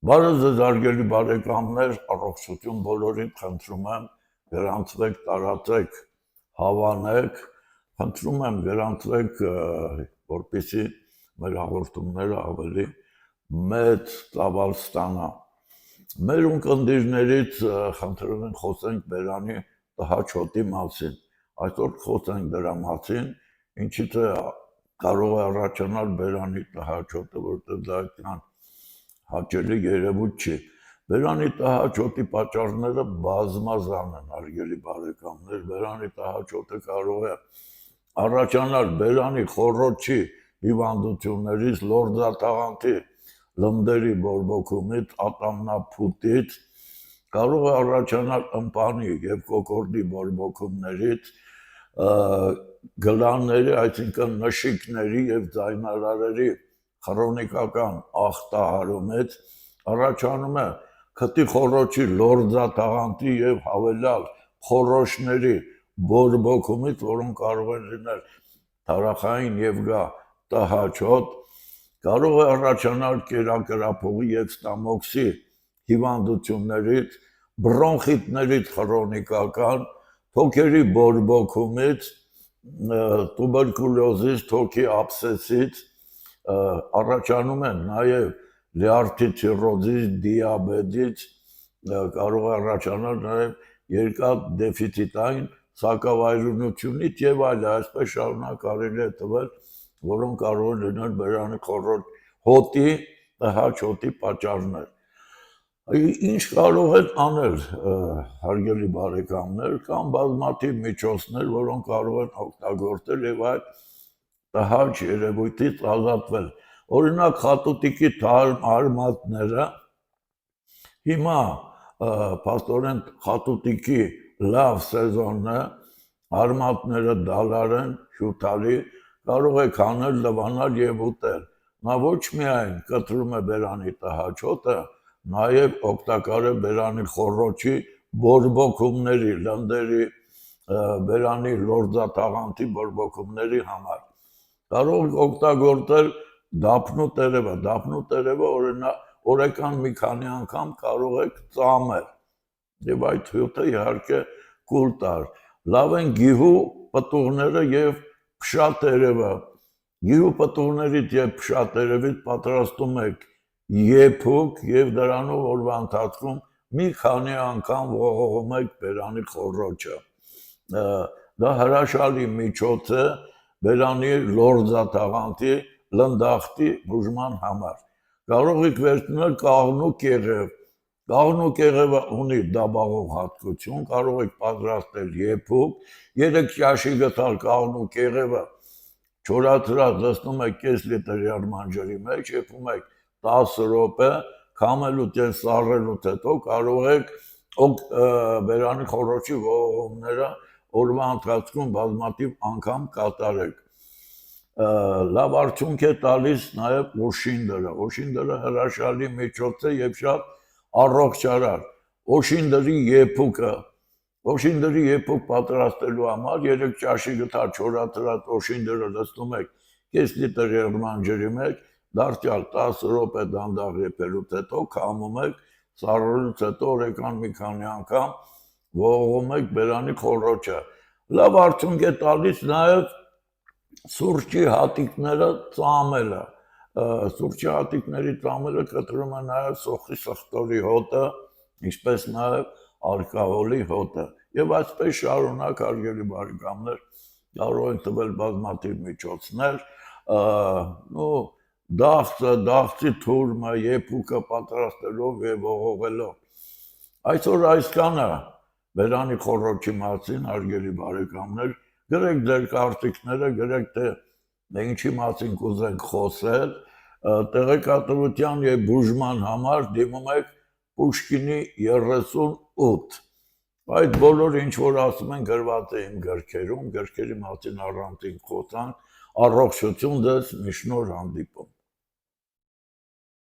Բարև ձեզ հարգելի բարեկամներ, առողջություն բոլորիդ, խնդրում եմ գրանցվեք, տարածեք, հավանեք, խնդրում եմ գրանցվեք, որպեսզի մեր հաղորդումները ավելի մեծ ծավալ ստանա։ Մեր ունկնդիրներից խնդրում եմ խոսենք բերանի տհաճ մասին։ Այսօր խոսենք դրա մասին, ինչից է կարող է առաջանալ բերանի տհաճ հոտը, որտեղ դա այդքան հաճելի երևույթ չի։ Բերանի տհաճ հոտի պատճառները բազմազան են, հարգելի բարեկամներ։ Բերանի տհաճ հոտը կարող է առաջանալ բերանի խոռոչի հիվանդություններից, լորձաթաղանթի լնդերի բորբոքումից, ատամնափուտից, կարող է առաջանալ ըմպանի եւ կոկորդի բորբոքումներից, գլանների, այսինքն նշիկների եւ ձայնարարերի քրոնիկական ախտահարումից, առաջանում է քթի խոռոչի լորձաթաղանթի եւ հավելյալ խոռոչների բորբոքումից, որոնք կարող են լինել թարախային եւ գա տհաճ հոտ, կարող է առաջանալ կերակրափողի եւ ստամոքսի հիվանդություններից, բրոնխիտներից քրոնիկական, թոքերի բորբոքումից, տուբերկուլյոզից, թոքի աբսեսից, առաջանում են նաեւ լյարդի ցիրոզից, դիաբետից, կարող է առաջանալ նաեւ երկաթ դեֆիցիտային սակավայրենությունից եւ այլ, այսպես շարունակ կարելի է տվել, որոնք կարող են լինել բերանի խոռոչ հոտի, տհաճ հոտի պատճառներ։ Ինչ կարող են անել հարգելի բարեկամներ, կան բազմաթիվ միջոցներ, որոնք կարող են օգտագործել եւ այդ տհաճ երևույթից ազատվել։ Օրինակ խատուտիկի հարմատները, հիմա փաստորեն խատուտիկի լավ սեզոնն է, հարմատները դալար են, հյութալի, կարող եք անել, լվանալ եւ ուտել։ Նա ոչ միայն կտրում է բերանի տհաճ հոտը, նաեւ օգտակար է բերանի խոռոչի բորբոքումների, լնդերի, բերանի լորձաթաղանթի բորբոքումների համար։ Կարող եք օգտագործել դափնու տերևը, դափնու տերևը օրական մի քանի անգամ կարող եք ծամել եւ այդ հյութը իհարկե կուլ տար։ Լավ են գիհու պտուղները եւ փշատերևը։ Գիհու պտուղներից եւ փշատերևից պատրաստում եք եփուկ եւ դրանով օրվա ընթացքում մի քանի անգամ ողողում եք բերանի խոռոչը։ Դա հրաշալի միջոց է բերանի լորձաթաղանթի լնդախտի բուժման համար։ Կարող եք վերցնել կաղնու կեղև։ Կաղնու կեղևը ունի դաբաղող հատկություն, կարող եք պատրաստել եփուկ, 3 ճաշի գթալ կաղնու կեղևը չորացրած դնում եք կես լիտր ջրի մեջ, եփում եք 10 րոպե, քամելուց եւ սառելուց հետո կարող եք բերանի խոռոչի ողողումները օրվա ընթացքում բազմաթիվ անգամ կատարեք։ Լավ արդյունք է տալիս նաեւ օշինդրը։ Օշինդրը հրաշալի միջոց է եւ շատ առողջարար։ Օշինդրի եփուկը, օշինդրի եփուկ պատրաստելու համար 3 ճաշի գթալ չորացրած օշինդրը դնում եք կես լիտր ջրի մեջ, դարձյալ 10 րոպե դանդաղ եփելուց հետո քամում եք, սառելուց հետո օրական մի քանի անգամ ողողում եք բերանի խոռոչը։ Լավ արդյունք է տալիս նաեւ սուրճի հատիկները ծամելը։ Սուրճի հատիկների ծամելը կտրում է նաեւ սոխի սխտորի հոտը, ինչպես նաեւ ալկոհոլի հոտը։ Եվ այսպես շարունակ հարգելի բարեկամներ, կարող են տվել բազմաթիվ միջոցներ, դաղձի թուրմը, եփուկը պատրաստելով եւ ողողելով։ Այսօր այսքանը բերանի խոռոչի մասին, հարգելի բարեկամներ, գրեք ձեր կարծիքները, գրեք թե ինչի մասին կուզենք խոսել, տեղեկատվության եւ բուժման համար դիմում եք Պուշկինի 38։ Այդ բոլոր ինչ որ ասում են գրված է իմ գրքերում, գրքերի մասին առանձին խոսանք, առողջություն ձեզ, մի շնորհ հանդիպում։